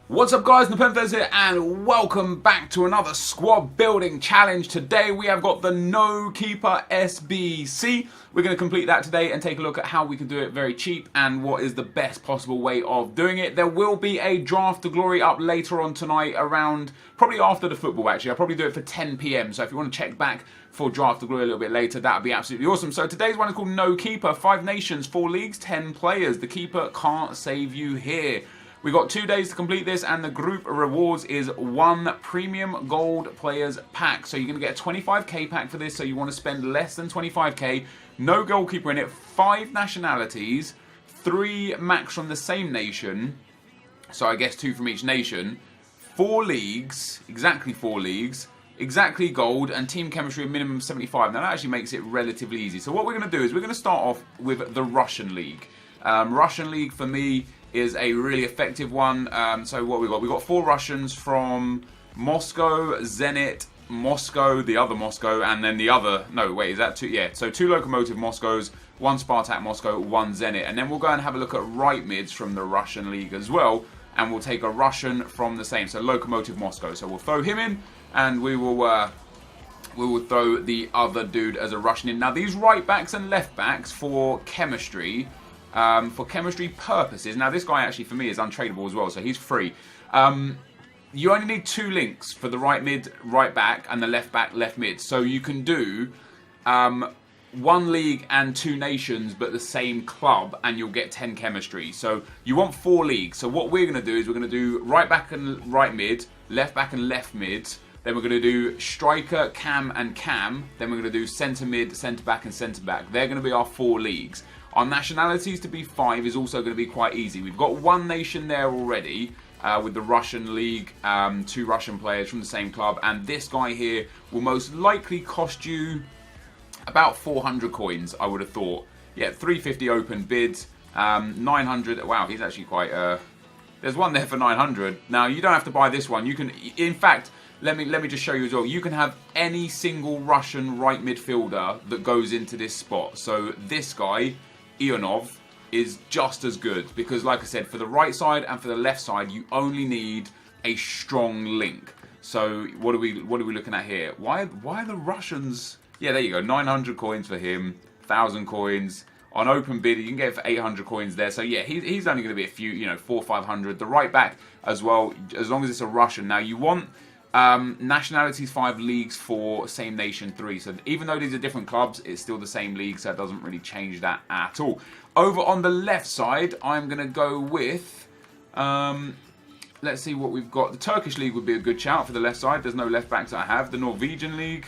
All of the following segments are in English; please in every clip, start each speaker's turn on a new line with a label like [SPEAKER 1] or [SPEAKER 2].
[SPEAKER 1] What's up guys, NepentheZ here and welcome back to another squad building challenge. Today we have got the no keeper SBC. We're going to complete that today and take a look at how we can do it very cheap and what is the best possible way of doing it. There will be a draft to glory up later on tonight around, probably after the football actually. I'll probably do it for 10 PM, so if you want to check back for draft to glory a little bit later, that would be absolutely awesome. So today's one is called no keeper, 5 nations, 4 leagues, 10 players. The keeper can't save you here. We've got 2 days to complete this and the group rewards is 1 premium gold players pack. So you're going to get a 25k pack for this, so you want to spend less than 25k. No goalkeeper in it, 5 nationalities, 3 max from the same nation, so I guess 2 from each nation, 4 leagues, exactly gold, and team chemistry a minimum of 75. Now that actually makes it relatively easy. So what we're going to do is we're going to start off with the Russian League. Russian League for me is a really effective one. So what we got? We got 4 Russians from Moscow, Zenit, Moscow, the other Moscow, and then the other. No, wait, is that 2? Yeah, so 2 Lokomotiv Moscows, 1 Spartak Moscow, 1 Zenit, and then we'll go and have a look at right mids from the Russian League as well, and we'll take a Russian from the same. So Lokomotiv Moscow. So we'll throw him in, and we will throw the other dude as a Russian in. Now these right backs and left backs for chemistry. For chemistry purposes, now this guy actually for me is untradeable as well, so he's free. You only need 2 links for the right mid, right back, and the left back, left mid. So you can do 1 league and 2 nations, but the same club, and you'll get 10 chemistry. So you want 4 leagues. So what we're going to do is we're going to do right back and right mid, left back and left mid. Then we're going to do striker, cam, and cam. Then we're going to do centre mid, centre back, and centre back. They're going to be our 4 leagues. Our nationalities to be 5 is also going to be quite easy. We've got 1 nation there already with the Russian League, 2 Russian players from the same club. And this guy here will most likely cost you about 400 coins, I would have thought. Yeah, 350 open bids, 900. Wow, he's actually quite... there's one there for 900. Now, you don't have to buy this one. You can... In fact... Let me just show you as well. You can have any single Russian right midfielder that goes into this spot. So this guy, Ionov, is just as good because, like I said, for the right side and for the left side, you only need a strong link. So what are we looking at here? Why are the Russians? Yeah, there you go. 900 coins for him, 1,000 coins. On open bid, you can get it for 800 coins there. So yeah, he's only going to be a few, 400 or 500. The right back as well, as long as it's a Russian. Now you want nationalities 5, leagues 4, same nation 3. So even though these are different clubs, it's still the same league, so it doesn't really change that at all. Over on the left side, I'm going to go with, let's see what we've got. The Turkish League would be a good shout for the left side. There's no left backs that I have. The Norwegian League,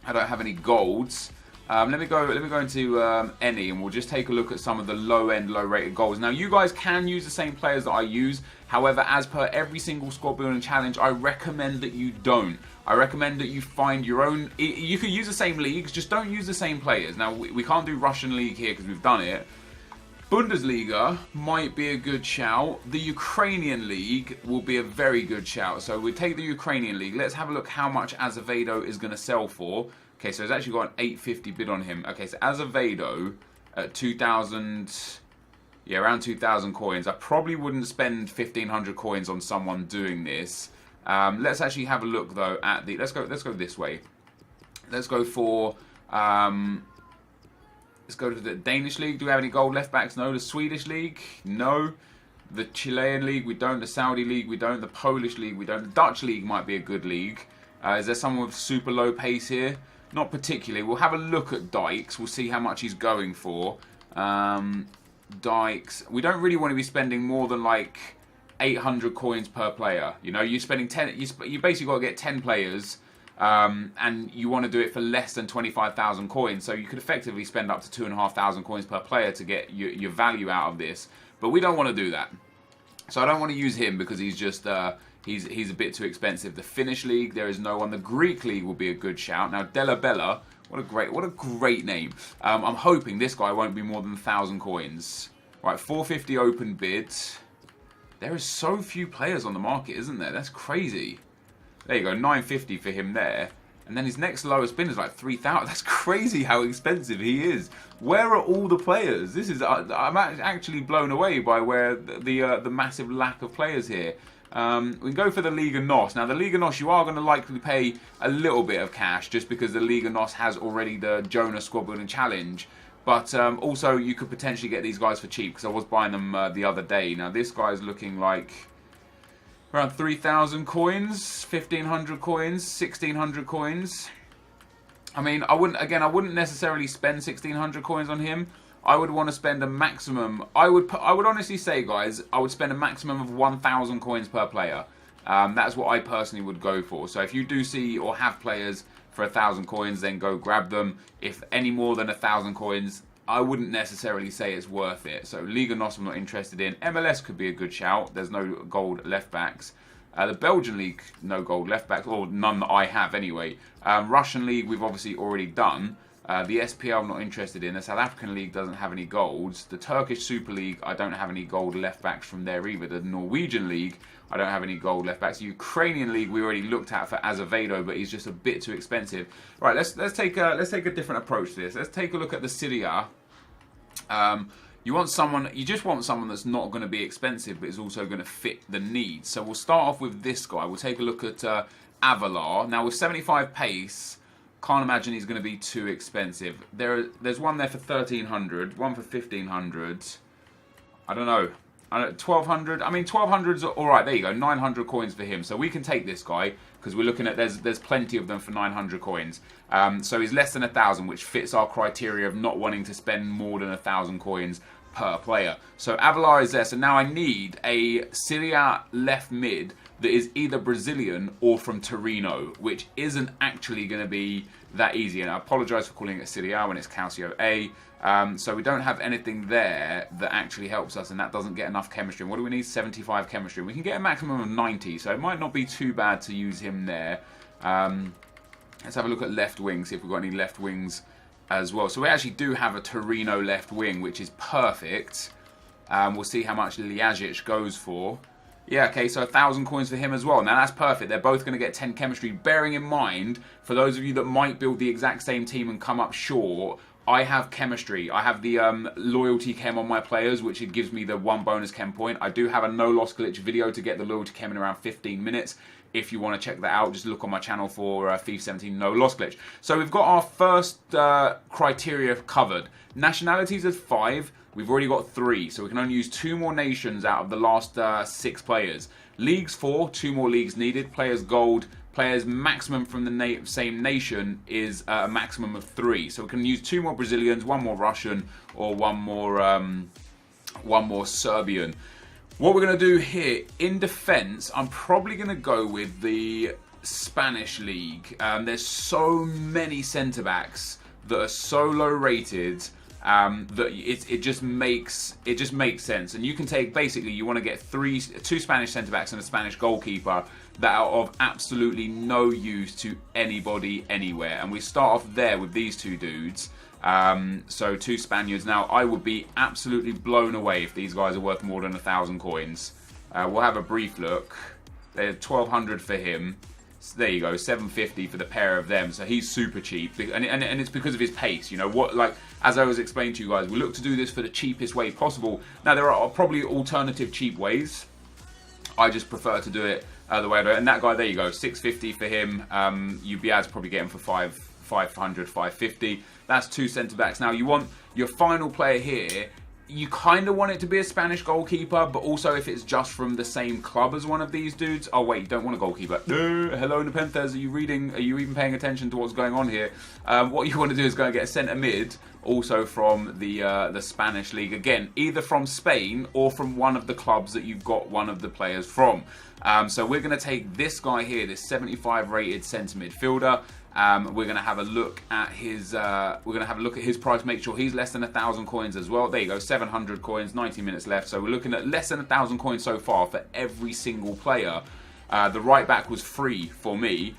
[SPEAKER 1] I don't have any golds. Let me go into any, and we'll just take a look at some of the low-end, low-rated goals. Now, you guys can use the same players that I use. However, as per every single squad building challenge, I recommend that you don't. I recommend that you find your own... You can use the same leagues, just don't use the same players. Now, we can't do Russian League here because we've done it. Bundesliga might be a good shout. The Ukrainian League will be a very good shout. So we take the Ukrainian League. Let's have a look how much Azevedo is going to sell for. Okay, so it's actually got an 850 bid on him. Okay, so Azevedo at 2,000... Yeah, around 2,000 coins. I probably wouldn't spend 1,500 coins on someone doing this. Let's actually have a look though at the... Let's go this way. Let's go for... let's go to the Danish League. Do we have any gold left backs? No. The Swedish League? No. The Chilean League? We don't. The Saudi League? We don't. The Polish League? We don't. The Dutch League might be a good league. Is there someone with super low pace here? Not particularly. We'll have a look at Dykes. We'll see how much he's going for. Dykes. We don't really want to be spending more than like 800 coins per player. You know, you're spending 10. You basically got to get 10 players, and you want to do it for less than 25,000 coins. So you could effectively spend up to 2,500 coins per player to get your value out of this. But we don't want to do that. So I don't want to use him because he's just he's a bit too expensive. The Finnish League, there is no one. The Greek League will be a good shout. Now Della Bella. What a great name. I'm hoping this guy won't be more than 1,000 coins. Right, 450 open bids. There is so few players on the market, isn't there? That's crazy. There you go, 950 for him there. And then his next lowest bid is like 3,000. That's crazy how expensive he is. Where are all the players? This is I'm actually blown away by where the massive lack of players here. We can go for the Liga NOS. Now, the Liga NOS, you are going to likely pay a little bit of cash just because the Liga NOS has already the Jonah Squad Building Challenge. But also, you could potentially get these guys for cheap because I was buying them the other day. Now, this guy's looking like around 3,000 coins, 1,500 coins, 1,600 coins. I mean, I wouldn't necessarily spend 1,600 coins on him. I would want to spend a maximum. I would honestly say, guys, I would spend a maximum of 1,000 coins per player. That's what I personally would go for. So if you do see or have players for 1,000 coins, then go grab them. If any more than 1,000 coins, I wouldn't necessarily say it's worth it. So Liga NOS I'm not interested in. MLS could be a good shout. There's no gold left backs. The Belgian League, no gold left backs, or none that I have anyway. Russian League we've obviously already done. The SPL I'm not interested in. The South African League doesn't have any golds. The Turkish Super League, I don't have any gold left backs from there either. The Norwegian League, I don't have any gold left backs. The Ukrainian League we already looked at for Azevedo, but he's just a bit too expensive. Right, let's take a different approach to this. Let's take a look at the Serie A. You just want someone that's not going to be expensive, but is also going to fit the needs. So we'll start off with this guy. We'll take a look at Avalar. Now with 75 pace, can't imagine he's going to be too expensive. There's one there for 1,300, one for 1,500. I don't know. 1,200. I mean, 1,200's all right. There you go. 900 coins for him. So we can take this guy because we're looking at there's plenty of them for 900 coins. So he's less than 1,000, which fits our criteria of not wanting to spend more than 1,000 coins per player. So Avalar is there. So now I need a Serie A left mid that is either Brazilian or from Torino, which isn't actually going to be that easy. And I apologise for calling it Serie A when it's Calcio A. So we don't have anything there that actually helps us, and that doesn't get enough chemistry. And what do we need? 75 chemistry. We can get a maximum of 90, so it might not be too bad to use him there. Let's have a look at left wing, see if we've got any left wings as well. So we actually do have a Torino left wing, which is perfect. We'll see how much Ljajic goes for. Yeah, okay, so 1,000 coins for him as well. Now, that's perfect. They're both going to get 10 chemistry. Bearing in mind, for those of you that might build the exact same team and come up short, I have chemistry. I have the loyalty chem on my players, which it gives me the 1 bonus chem point. I do have a no loss glitch video to get the loyalty chem in around 15 minutes. If you want to check that out, just look on my channel for FIFA 17 no loss glitch. So we've got our first criteria covered. Nationalities is 5. We've already got 3, so we can only use 2 more nations out of the last 6 players. Leagues 4, 2 more leagues needed. Players gold. Players maximum from the same nation is a maximum of 3. So we can use 2 more Brazilians, 1 more Russian, or 1 more Serbian. What we're going to do here, in defence, I'm probably going to go with the Spanish league. There's so many centre-backs that are so low rated that it just makes sense. And you can take, basically, you want to get 2 Spanish centre-backs and a Spanish goalkeeper that are of absolutely no use to anybody anywhere. And we start off there with these 2 dudes. So 2 Spaniards. Now, I would be absolutely blown away if these guys are worth more than 1,000 coins. We'll have a brief look. There's 1,200 for him. So there you go, 750 for the pair of them. So he's super cheap, and it's because of his pace. You know what? Like, as I was explaining to you guys, we look to do this for the cheapest way possible. Now, there are probably alternative cheap ways. I just prefer to do it the way I do it. And that guy, there you go, 650 for him. You'd be able to probably get him for 500, 550. That's 2 centre backs. Now, you want your final player here. You kind of want it to be a Spanish goalkeeper, but also if it's just from the same club as one of these dudes. Oh wait, you don't want a goalkeeper. No, hello NepentheZ, are you reading? Are you even paying attention to what's going on here? What you want to do is go and get a centre mid, also from the Spanish league. Again, either from Spain or from one of the clubs that you've got one of the players from. So we're going to take this guy here, this 75 rated centre midfielder. We're going to have a look at his. Price. Make sure he's less than 1,000 coins as well. There you go, 700 coins, 90 minutes left. So we're looking at less than 1,000 coins so far for every single player. The right back was free for me.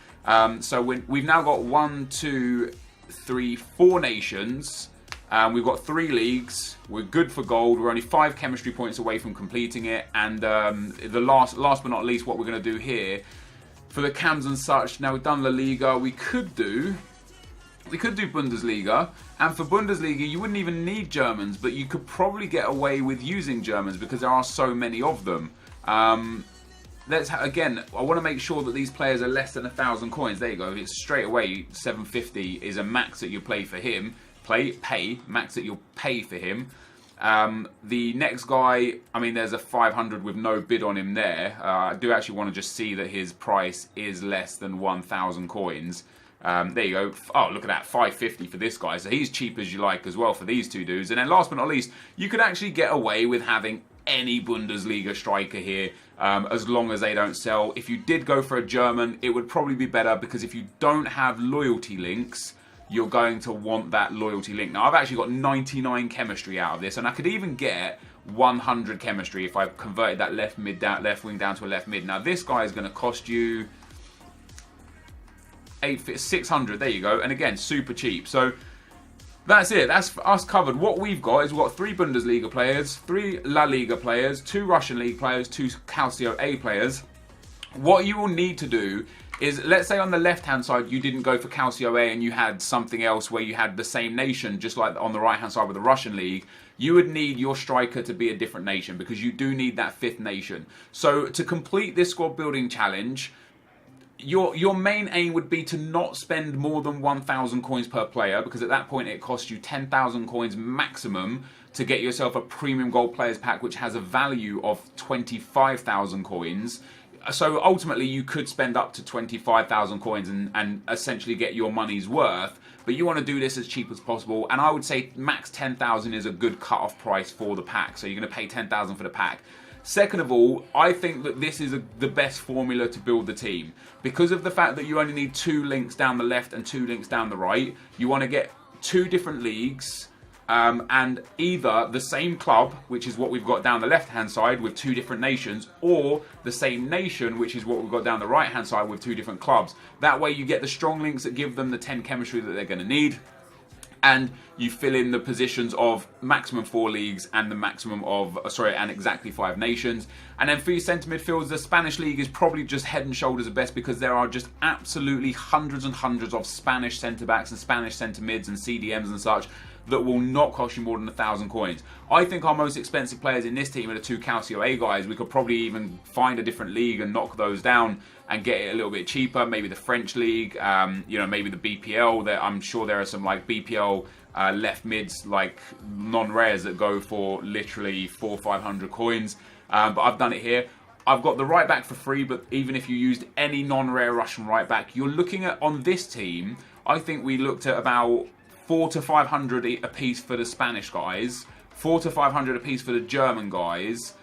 [SPEAKER 1] So we've now got 1, 2, 3, 4 nations. We've got 3 leagues. We're good for gold. We're only 5 chemistry points away from completing it. And the last but not least, what we're going to do here. For the cams and such, now we've done La Liga, we could do Bundesliga, and for Bundesliga you wouldn't even need Germans, but you could probably get away with using Germans because there are so many of them. again, I want to make sure that these players are less than 1,000 coins. There you go. It's straight away 750 is a max that you play for him. Max that you'll pay for him. The next guy, I mean, there's a 500 with no bid on him there. I do actually want to just see that his price is less than 1,000 coins. There you go. Oh, look at that, 550 for this guy. So he's cheap as you like as well for these two dudes. And then last but not least, you could actually get away with having any Bundesliga striker here, as long as they don't sell. If you did go for a German, it would probably be better, because if you don't have loyalty links, you're going to want that loyalty link. Now, I've actually got 99 chemistry out of this, and I could even get 100 chemistry if I converted that left wing down to a left mid. Now, this guy is going to cost you 600. There you go. And again, super cheap. So that's it. That's us covered. What we've got is we've got 3 Bundesliga players, 3 La Liga players, 2 Russian League players, 2 Calcio A players. What you will need to do is, let's say on the left-hand side you didn't go for Calcio A and you had something else where you had the same nation, just like on the right-hand side with the Russian League, you would need your striker to be a different nation, because you do need that 5th nation. So to complete this squad building challenge, your main aim would be to not spend more than 1,000 coins per player, because at that point it costs you 10,000 coins maximum to get yourself a premium gold players pack, which has a value of 25,000 coins. So ultimately you could spend up to 25,000 coins and essentially get your money's worth, but you want to do this as cheap as possible, and I would say max 10,000 is a good cut-off price for the pack, so you're going to pay 10,000 for the pack. Second of all, I think that this is the best formula to build the team, because of the fact that you only need 2 links down the left and 2 links down the right. You want to get 2 different leagues, and either the same club, which is what we've got down the left hand side with 2 different nations, or the same nation, which is what we've got down the right hand side with 2 different clubs. That way you get the strong links that give them the 10 chemistry that they're going to need, and you fill in the positions of maximum 4 leagues and the maximum of, and exactly 5 nations. And then for your centre midfielders, the Spanish league is probably just head and shoulders the best, because there are just absolutely hundreds and hundreds of Spanish centre backs and Spanish centre mids and CDMs and such that will not cost you more than 1,000 coins. I think our most expensive players in this team are the 2 Calcio A guys. We could probably even find a different league and knock those down and get it a little bit cheaper. Maybe the French league, maybe the BPL. I'm sure there are some like BPL left mids, like non-rares, that go for literally 400 or 500 coins. But I've done it here. I've got the right back for free, but even if you used any non-rare Russian right back, you're looking at, on this team, I think we looked at about 400 to 500 a piece for the Spanish guys, 400 to 500 a piece for the German guys,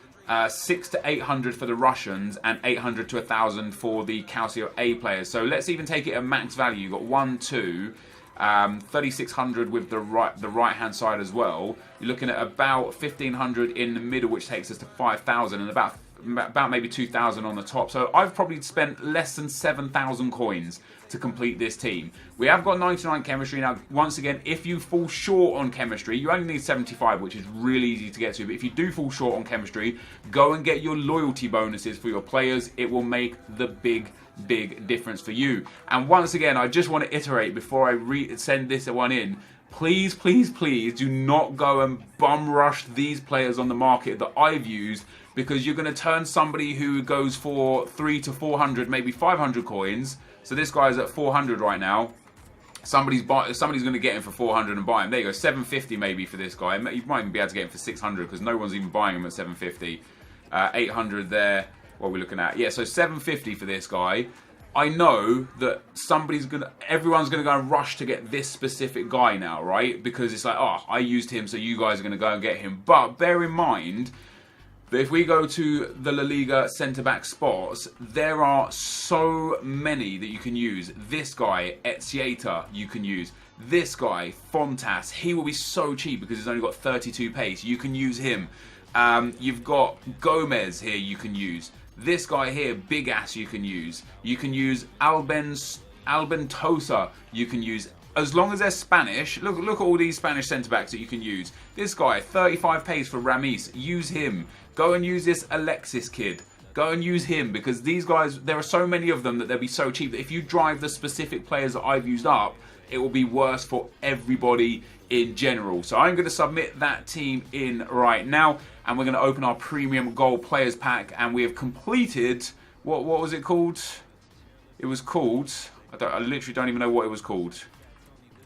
[SPEAKER 1] 600 to 800 for the Russians, and 800 to 1,000 for the Calcio A players. So let's even take it at max value. You've got 1, 2, 3,600 with the right hand side as well. You're looking at about 1,500 in the middle, which takes us to 5,000, and about maybe 2,000 on the top. So I've probably spent less than 7,000 coins to complete this team. We have got 99 chemistry. Now, once again, if you fall short on chemistry, you only need 75, which is really easy to get to. But if you do fall short on chemistry, go and get your loyalty bonuses for your players. It will make the big difference for you. And once again, I just want to iterate before I send this one in. Please, please, please do not go and bum rush these players on the market that I've used, because you're going to turn somebody who goes for 300 to 400, maybe 500 coins. So this guy's at 400 right now. Somebody's going to get him for 400 and buy him. There you go, 750 maybe for this guy. You might even be able to get him for 600, because no one's even buying him at 750. 800 there. What are we looking at? Yeah, so 750 for this guy. I know that everyone's going to go and rush to get this specific guy now, right? Because it's like, oh, I used him, so you guys are going to go and get him. But bear in mind that if we go to the La Liga centre-back spots, there are so many that you can use. This guy, Etzieta, you can use. This guy, Fontas, he will be so cheap because he's only got 32 pace. You can use him. You've got Gomez here you can use. This guy here, Big Ass, you can use. You can use Albentosa, you can use. As long as they're Spanish, look at all these Spanish centre-backs that you can use. This guy, 35 pace for Ramis, use him. Go and use this Alexis kid. Go and use him, because these guys, there are so many of them that they'll be so cheap that if you drive the specific players that I've used up, it will be worse for everybody in general. So I'm going to submit that team in right now, and we're going to open our premium gold players pack, and we have completed What was it called? It was called, I literally don't even know what it was called.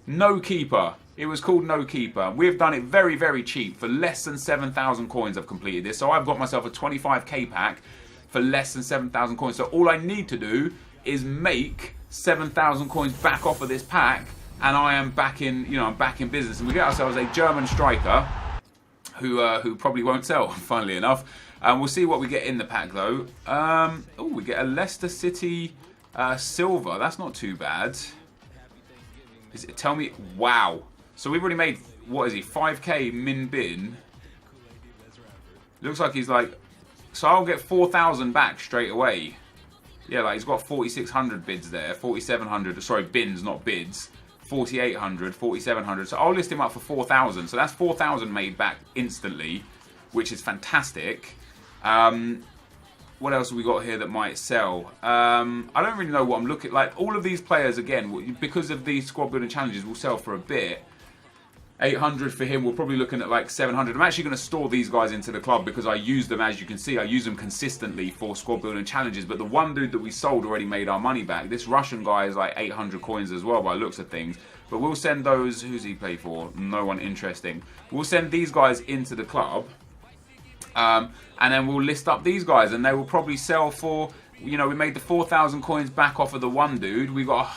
[SPEAKER 1] No Keeper. It was called No Keeper. We've done it very, very cheap. For less than 7,000 coins I've completed this. So I've got myself a 25k pack for less than 7,000 coins. So all I need to do is make 7,000 coins back off of this pack, and I am back in, you know, I'm back in business. And we get ourselves a German striker who probably won't sell, funnily enough. We'll see what we get in the pack though. Oh, we get a Leicester City silver. That's not too bad. Tell me, wow. So we've already made, what is he, 5k min bin. Looks like he's like, so I'll get 4,000 back straight away. Yeah, like he's got 4,600 bids there, 4,700, sorry, bins, not bids. 4,800, 4,700. So I'll list him up for 4,000. So that's 4,000 made back instantly, which is fantastic. What else have we got here that might sell? I don't really know what I'm looking like. All of these players, again, because of these squad building challenges, will sell for a bit. 800 for him. We're probably looking at like 700. I'm actually going to store these guys into the club because I use them, as you can see, I use them consistently for squad building challenges. But the one dude that we sold already made our money back. This Russian guy is like 800 coins as well by the looks of things. But we'll send those, who's he play for? No one interesting. We'll send these guys into the club. And then we'll list up these guys, and they will probably sell for, you know, we made the 4,000 coins back off of the one dude. We got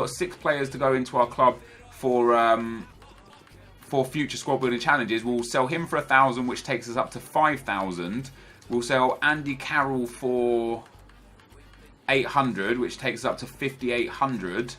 [SPEAKER 1] 6 players to go into our club for future squad building challenges. We'll sell him for 1,000, which takes us up to 5,000. We'll sell Andy Carroll for 800, which takes us up to 5,800.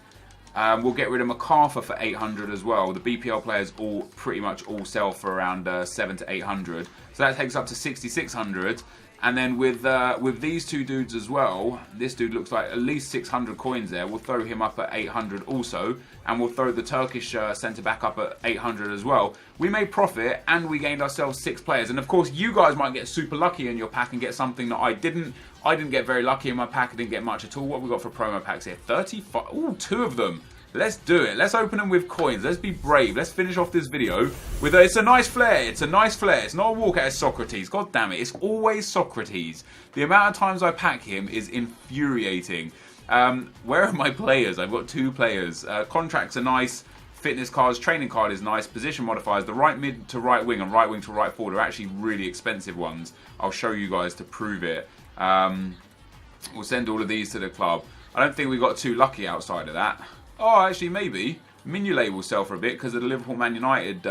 [SPEAKER 1] We'll get rid of MacArthur for 800 as well. The BPL players pretty much all sell for around 700 to 800. So that takes up to 6,600. And then with these two dudes as well, this dude looks like at least 600 coins there. We'll throw him up at 800 also. And we'll throw the Turkish centre back up at 800 as well. We made profit and we gained ourselves 6 players. And of course, you guys might get super lucky in your pack and get something that I didn't. I didn't get very lucky in my pack. I didn't get much at all. What have we got for promo packs here? 35. Ooh, 2 of them. Let's do it. Let's open them with coins. Let's be brave. Let's finish off this video with it's a nice flare. It's a nice flare. It's not a walkout. It's Socrates. God damn it. It's always Socrates. The amount of times I pack him is infuriating. Where are my players? I've got 2 players. Contracts are nice. Fitness cards. Training card is nice. Position modifiers. The right mid to right wing and right wing to right forward are actually really expensive ones. I'll show you guys to prove it. We'll send all of these to the club. I don't think we got too lucky outside of that. Oh, actually, maybe. Mignolet will sell for a bit because of the Liverpool Man United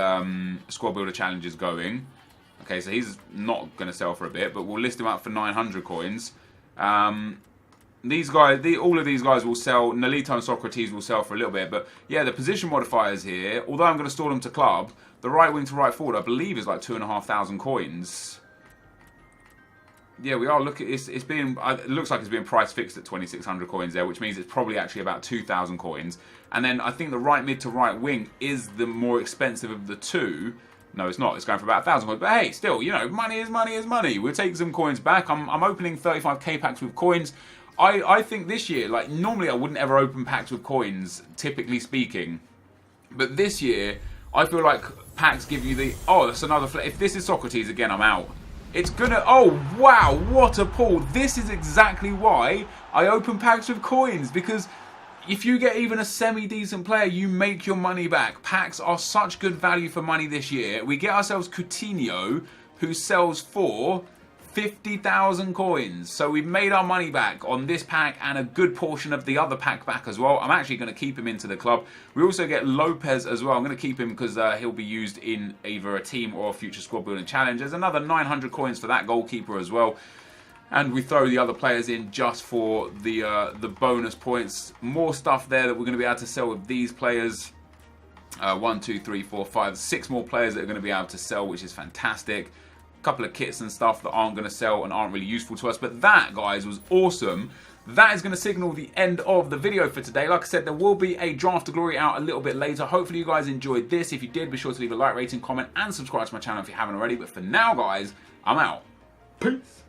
[SPEAKER 1] squad builder challenge is going. Okay, so he's not going to sell for a bit, but we'll list him up for 900 coins. These guys, all of these guys will sell. Nolito and Socrates will sell for a little bit, but yeah, the position modifiers here, although I'm going to store them to club, the right wing to right forward, I believe, is like 2,500 coins. Yeah, we are looking. It's being. It looks like it's being price fixed at 2,600 coins there, which means it's probably actually about 2,000 coins. And then I think the right mid to right wing is the more expensive of the 2. No, it's not. It's going for about 1,000 coins. But hey, still, you know, money is money is money. We'll take some coins back. I'm opening 35k packs with coins. I think this year, like normally I wouldn't ever open packs with coins, typically speaking. But this year, I feel like packs give you the. Oh, that's another. If this is Socrates again, I'm out. It's gonna, oh wow, what a pull. This is exactly why I open packs with coins, because if you get even a semi-decent player, you make your money back. Packs are such good value for money this year. We get ourselves Coutinho, who sells for 50,000 coins. So we've made our money back on this pack and a good portion of the other pack back as well. I'm actually going to keep him into the club. We also get Lopez as well. I'm going to keep him because he'll be used in either a team or a future squad building challenge. There's another 900 coins for that goalkeeper as well. And we throw the other players in just for the bonus points. More stuff there that we're going to be able to sell with these players. 1, 2, 3, 4, 5, 6 more players that are going to be able to sell, which is fantastic. Couple of kits and stuff that aren't going to sell and aren't really useful to us, but that, guys, was awesome. That is going to signal the end of the video for today. Like I said, there will be a Draft to Glory out a little bit later. Hopefully you guys enjoyed this. If you did, be sure to leave a like, rating, comment and subscribe to my channel if you haven't already. But for now, guys, I'm out. Peace.